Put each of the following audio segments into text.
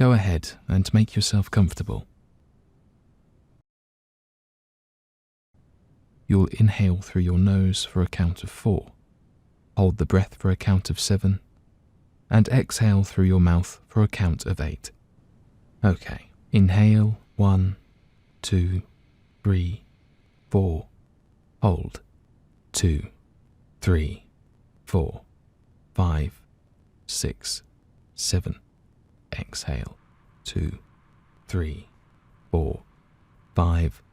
Go ahead and make yourself comfortable. You'll inhale through your nose for a count of 4, hold the breath for a count of 7, and exhale through your mouth for a count of 8. Okay, inhale 1, 2, 3, 4, hold 2, 3, 4, 5, 6, 7, exhale 2, 3, 4, 5,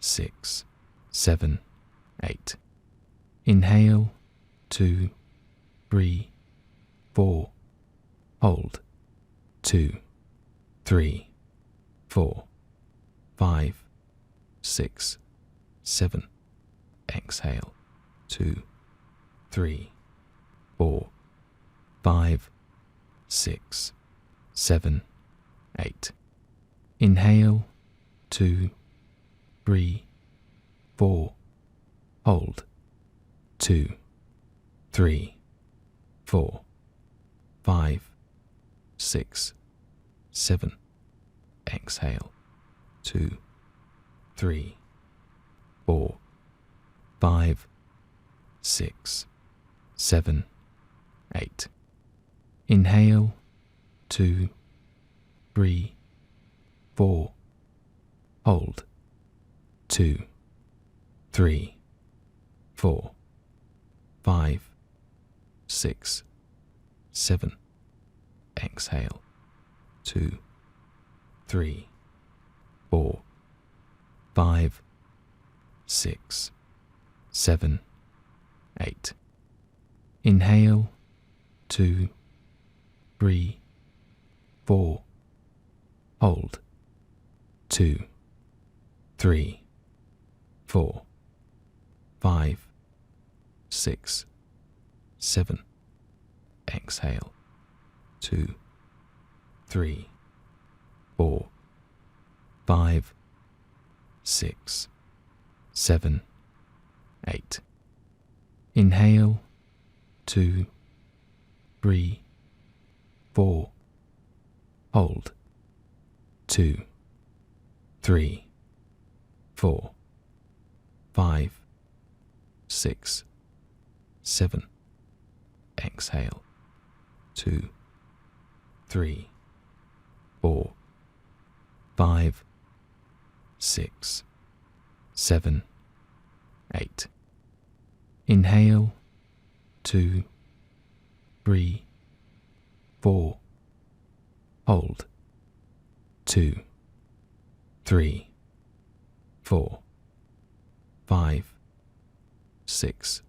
6, 7, 8. Inhale 2, 3, 4, hold 2, 3, 4, 5, 6, 7, exhale 2, 3, 4, 5, 6, 7, 8. Inhale 2, 3, 4, hold 2, 3, 4, 5, 6, 7, exhale 2, 3, 4, 5, 6, 7, 8. Inhale 2, 3, 4, hold 2, 3, 4, 5, 6, 7, exhale 2, 3, 4, 5, 6, 7, 8. Inhale 2, 3, 4, hold 2, 3, 4, 5, 6, 7, exhale 2, 3, 4, 5, 6, 7, 8. Inhale 2, 3, 4, hold 2, 3, 4, 5, 6, 7, exhale 2, 3, 4, 5, 6, 7, 8. Inhale 2, 3, 4, hold 2, 3, 4, 5, 6,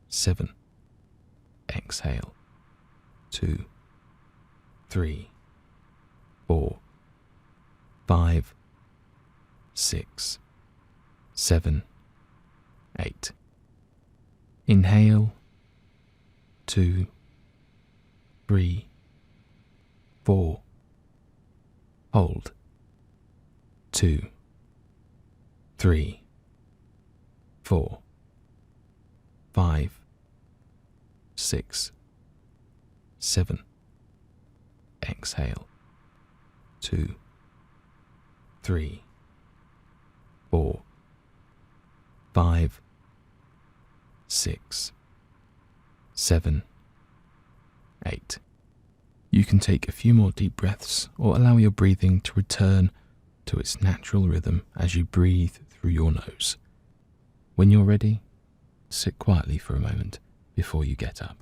7, exhale 2, 3, 4, 5, 6, 7, 8. Inhale 2, 3, 4, hold 2, 3, 4, 5, 6, 7, exhale 2, 3, 4, 5, 6, 7, 8. You can take a few more deep breaths or allow your breathing to return to its natural rhythm as you breathe through your nose. When you're ready, sit quietly for a moment before you get up.